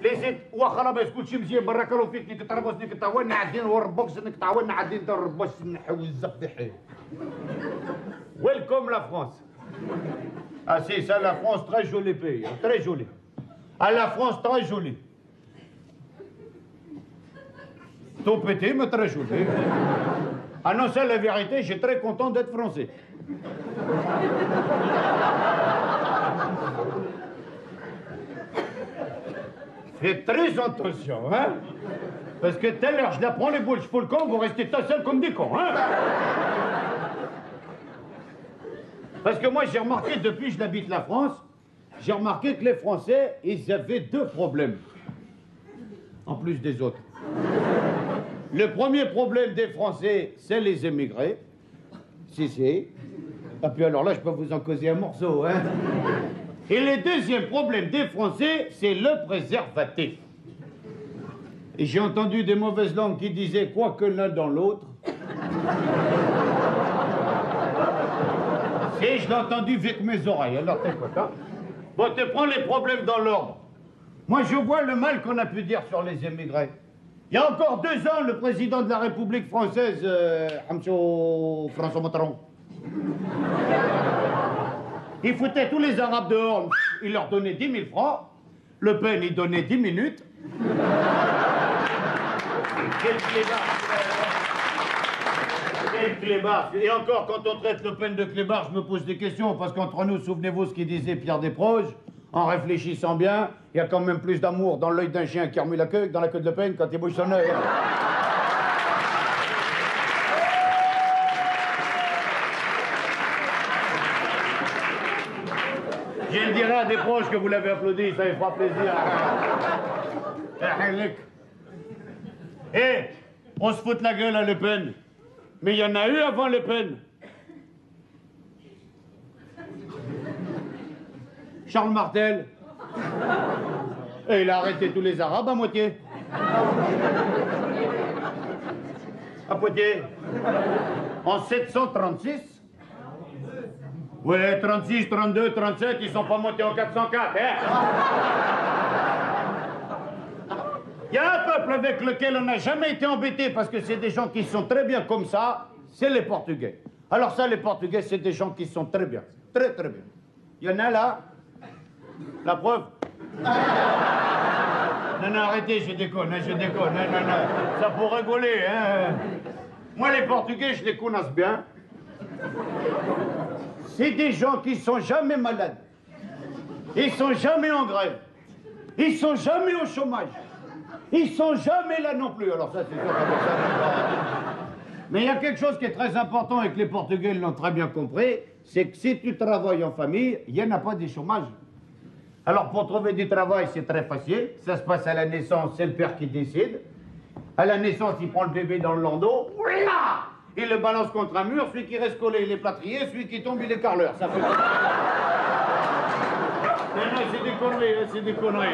ليزيد واخا لاباس كلشي مزيان بارك الله فيك نيك تربص نيك تعاون عادين وربوكس نيك تعاون عادين نربوش نحوي الزقدحي. Welcome la France. Ah si, ça la France, très joli pays, très joli. Ah la France, très jolie. Tout petit, mais très joli. Ah non, c'est la vérité, je suis très content d'être français. Faites très attention, hein? Parce que tout à l'heure, je la prends les boules, je fous le camp, vous restez tout seul comme des cons, hein? Parce que moi, j'ai remarqué, depuis que j'habite la France, j'ai remarqué que les Français, ils avaient deux problèmes, en plus des autres. Le premier problème des Français, c'est les émigrés. Si. Et puis alors là, je peux vous en causer un morceau, hein? Et le deuxième problème des Français, c'est le préservatif. Et j'ai entendu des mauvaises langues qui disaient quoi que l'un dans l'autre. Et je l'ai entendu avec mes oreilles, alors t'écoutes, hein? Bon, tu prends les problèmes dans l'ordre. Moi, je vois le mal qu'on a pu dire sur les émigrés. Il y a encore 2 ans, le président de la République française, François Mitterrand, il foutait tous les Arabes dehors, il leur donnait 10 000 francs. Le Pen, il donnait 10 minutes. Quel clébard! Quel clébard! Et encore, quand on traite Le Pen de clébard, je me pose des questions, parce qu'entre nous, souvenez-vous ce qu'il disait Pierre Desproges, en réfléchissant bien, il y a quand même plus d'amour dans l'œil d'un chien qui remue la queue que dans la queue de Le Pen quand il bouge son œil. Je le dirai à des proches que vous l'avez applaudi, ça lui fera plaisir. Eh, on se fout de la gueule à Le Pen. Mais il y en a eu avant Le Pen. Charles Martel. Et il a arrêté tous les Arabes à moitié. À Poitiers. En 736. Ouais, 36, 32, 37, ils sont pas montés en 404, hein? Il y a un peuple avec lequel on n'a jamais été embêté parce que c'est des gens qui sont très bien comme ça, c'est les Portugais. Alors ça, les Portugais, c'est des gens qui sont très bien, très très bien. Il y en a là, la preuve. Non, arrêtez, je déconne, hein, je déconne, non, ça pour rigoler, hein. Moi, les Portugais, je les connais bien. C'est des gens qui sont jamais malades. Ils sont jamais en grève. Ils sont jamais au chômage. Ils sont jamais là non plus. Alors ça, c'est sûr. Mais il y a quelque chose qui est très important et que les Portugais l'ont très bien compris, c'est que si tu travailles en famille, il n'y en a pas de chômage. Alors pour trouver du travail, c'est très facile. Ça se passe à la naissance, c'est le père qui décide. À la naissance, il prend le bébé dans le landau. Oulah! Il le balance contre un mur, celui qui reste collé, il est plâtrier, celui qui tombe, il est carreleur. Ça fait... Non, c'est des conneries, c'est des conneries.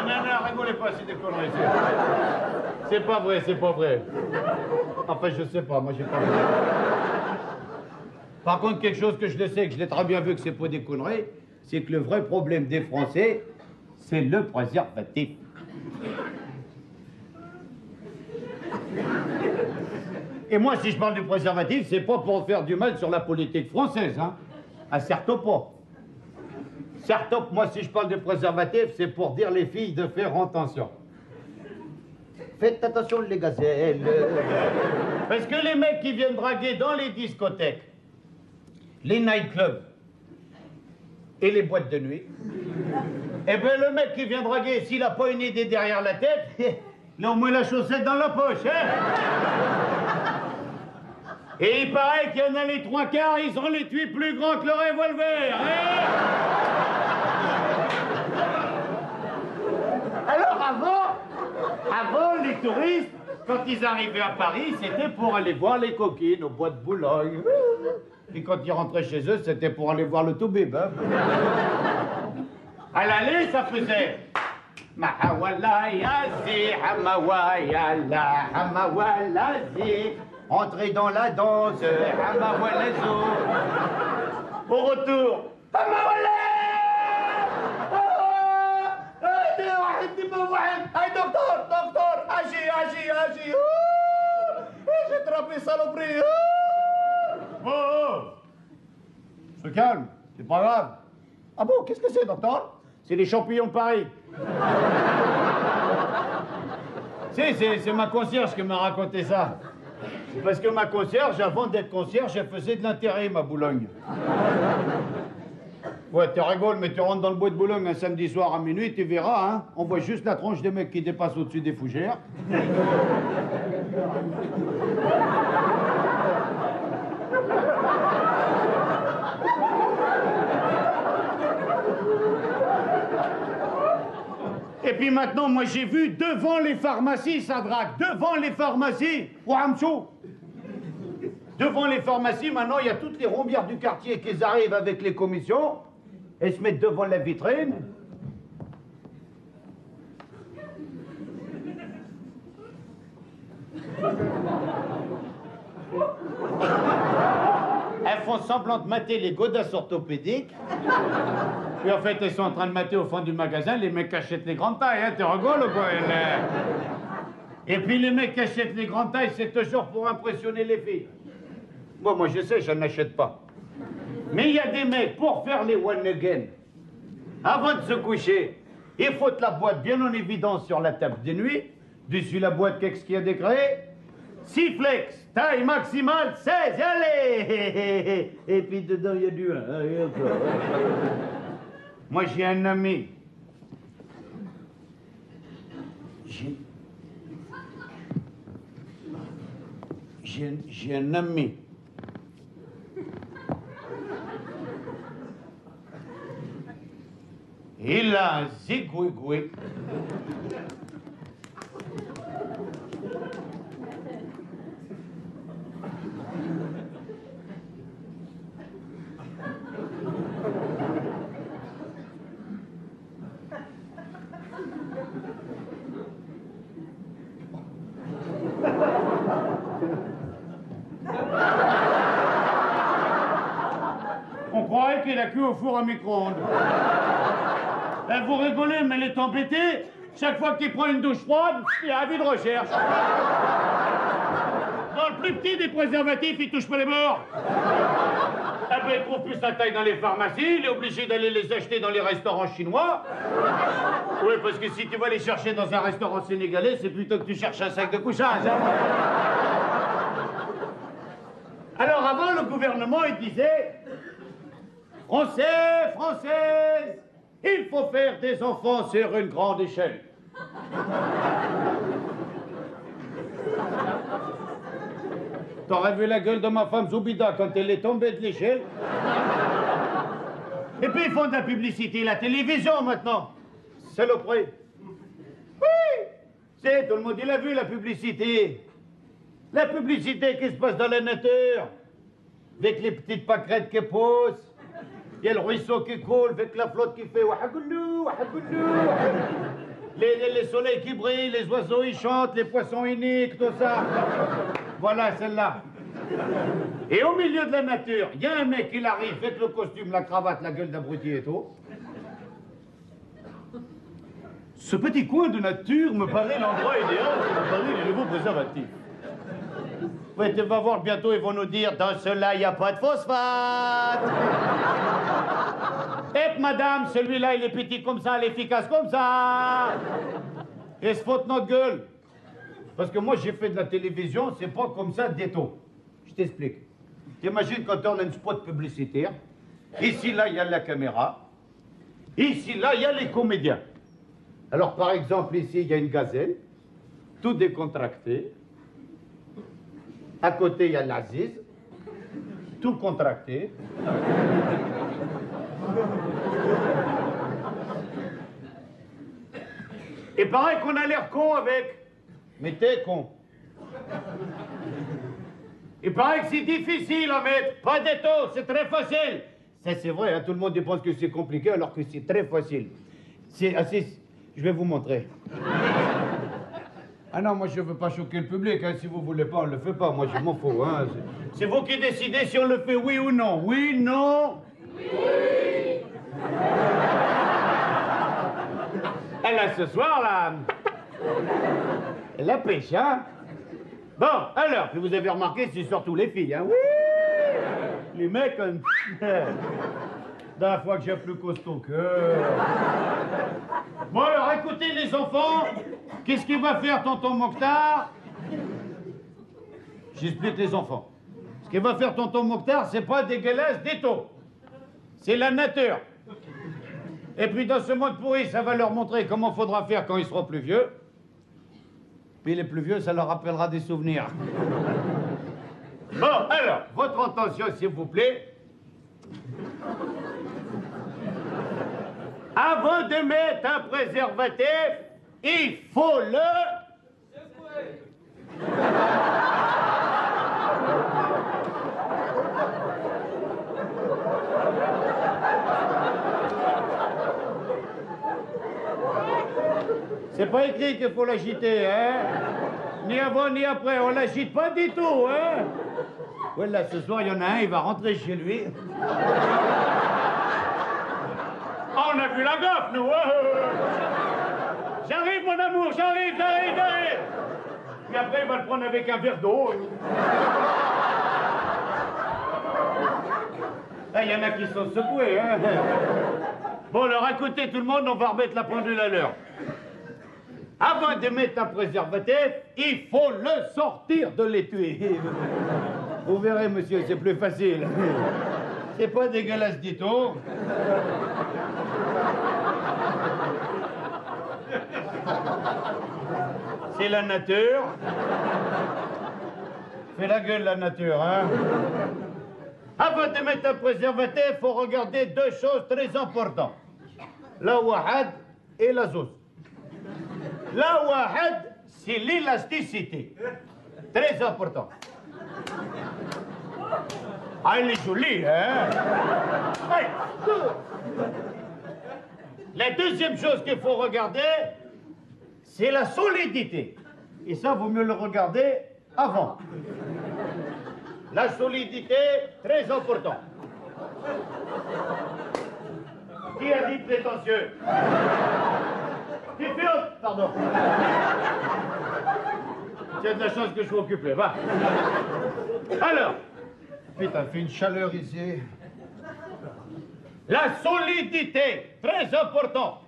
Non, rigolez pas, c'est des conneries. C'est pas vrai, c'est pas vrai. Enfin, je sais pas, moi j'ai pas vu. Par contre, quelque chose que je le sais, que je l'ai très bien vu que c'est pas des conneries, c'est que le vrai problème des Français, c'est le préservatif. Et moi, si je parle du préservatif, c'est pas pour faire du mal sur la politique française, hein. Ah, certes pas. Certes, moi, si je parle du préservatif, c'est pour dire les filles de faire attention. Faites attention, les gazelles. Parce que les mecs qui viennent draguer dans les discothèques, les nightclubs et les boîtes de nuit, eh bien, le mec qui vient draguer, s'il n'a pas une idée derrière la tête, il a au moins la chaussette dans la poche, hein. Et il paraît qu'il y en a les 3/4, ils ont les tuyaux plus grands que le revolver, hein. Alors avant, les touristes, quand ils arrivaient à Paris, c'était pour aller voir les coquines au bois de Boulogne. Puis quand ils rentraient chez eux, c'était pour aller voir le toubib, hein. À l'aller, ça faisait... Mahawala yazi, hamawayala, hamawalazi. Entrez dans la danse, hamawalazo. Au retour, hamawala! واحد ديما واحد هاي دكتور اجي j'ai attrapé saloperie. Oh, se calme, c'est pas grave. Ah bon, qu'est-ce que c'est, docteur? C'est les champignons de Paris. C'est ma concierge qui m'a raconté ça. Parce que ma concierge, avant d'être concierge, elle faisait de l'intérim à Boulogne. Ouais, tu rigoles, mais tu rentres dans le bois de Boulogne un samedi soir à minuit, tu verras, hein. On voit juste la tronche des mecs qui dépassent au-dessus des fougères. Et puis maintenant, moi j'ai vu devant les pharmacies, ça drague, devant les pharmacies, Ouamchou. Devant les pharmacies, maintenant, il y a toutes les rombières du quartier qui arrivent avec les commissions et se mettent devant la vitrine. Elles font semblant de mater les godasses orthopédiques. Puis en fait, elles sont en train de mater au fond du magasin, les mecs achètent les grandes tailles, hein, tu rigoles ou quoi? Et puis les mecs qui achètent les grandes tailles, c'est toujours pour impressionner les filles. Bon, moi je sais, je n'achète pas. Mais il y a des mecs, pour faire les one again, avant de se coucher, ils foutent la boîte bien en évidence sur la table de nuit. Dessus la boîte, qu'est-ce qu'il y a déclaré? 6 flex, taille maximale, 16, allez. Et puis dedans, il y a du 1. Moi, j'ai un ami. J'ai un ami. Il a un zigouigoui. On croirait qu'il a cuit au four à micro-ondes. Vous rigolez, mais elle est embêtée. Chaque fois qu'il prend une douche froide, il a avis de recherche. Dans le plus petit des préservatifs, il touche pas les bords. Ah ben, il trouve plus sa taille dans les pharmacies, il est obligé d'aller les acheter dans les restaurants chinois. Oui, parce que si tu vas les chercher dans un restaurant sénégalais, c'est plutôt que tu cherches un sac de couchage. Hein. Alors avant, le gouvernement, il disait... Français, Françaises, il faut faire des enfants sur une grande échelle. T'aurais vu la gueule de ma femme Zoubida quand elle est tombée de l'échelle? Et puis ils font de la publicité, la télévision maintenant. Saloperie. Oui, c'est, tout le monde il a vu la publicité. La publicité qui se passe dans la nature, avec les petites pâquerettes qui poussent. Il y a le ruisseau qui coule avec la flotte qui fait wahagoulou, wahagoulou. Les soleils qui brillent, les oiseaux ils chantent, les poissons ils niquent, tout ça. Voilà celle-là. Et au milieu de la nature, il y a un mec qui arrive avec le costume, la cravate, la gueule d'abruti et tout. Ce petit coin de nature me paraît l'endroit idéal pour préparer les nouveaux préservatifs. Ouais, tu vas voir bientôt, ils vont nous dire, dans cela, il n'y a pas de phosphate. Et madame, celui-là, il est petit comme ça, il est efficace comme ça. Et se fout notre gueule. Parce que moi, j'ai fait de la télévision, c'est pas comme ça des taux. Je t'explique. T'imagines quand on a une spot publicitaire, ici, là, il y a la caméra. Ici, là, il y a les comédiens. Alors, par exemple, ici, il y a une gazelle, tout décontracté. À côté, il y a l'Aziz, tout contracté. Et pareil qu'on a l'air con avec. Mais t'es con. Il paraît que c'est difficile à mettre. Pas des taux, c'est très facile. Ça, c'est vrai, hein, tout le monde pense que c'est compliqué alors que c'est très facile. C'est assez... Je vais vous montrer. Ah non, moi je veux pas choquer le public, hein. Si vous voulez pas, on le fait pas, moi je m'en fous. Hein. C'est vous qui décidez si on le fait oui ou non. Oui, non? Oui. Et là, ce soir, là... La pêche, hein? Bon, alors, puis vous avez remarqué, c'est surtout les filles, hein? Oui! Les mecs, d'un fois que j'ai plus costaud que... Bon, alors, écoutez, les enfants, qu'est-ce qu'il va faire tonton Mokhtar? J'explique les enfants. Ce qu'il va faire tonton Mokhtar, c'est pas dégueulasse des taux. C'est la nature. Et puis, dans ce monde pourri, ça va leur montrer comment faudra faire quand ils seront plus vieux. Puis les plus vieux, ça leur rappellera des souvenirs. Bon, alors, votre attention, s'il vous plaît. Avant de mettre un préservatif, il faut le... secouer. C'est pas écrit qu'il faut l'agiter, hein? Ni avant ni après, on l'agite pas du tout, hein? Ouais, là, ce soir, il y en a un, il va rentrer chez lui. Oh, on a vu la gaffe, nous, hein? J'arrive, mon amour, j'arrive. Puis après, il va le prendre avec un verre d'eau. Ah, il y en a qui sont secoués, hein? Bon, alors, écoutez, tout le monde, on va remettre la pendule à l'heure. Avant de mettre un préservatif, il faut le sortir de l'étui. Vous verrez, monsieur, c'est plus facile. C'est pas dégueulasse du tout. C'est la nature. Fais la gueule, la nature, hein. Avant de mettre un préservatif, il faut regarder deux choses très importantes. La wahad et la zouz. La wahad, c'est l'élasticité. Très important. Ah, elle est jolie, hein? Hey. La deuxième chose qu'il faut regarder, c'est la solidité. Et ça, vaut mieux le regarder avant. La solidité, très important. Qui a dit prétentieux? Qui fait... Pardon. Tu as de la chance que je sois occupé, va. Alors. Putain, fait une chaleur ici. La solidité, très important.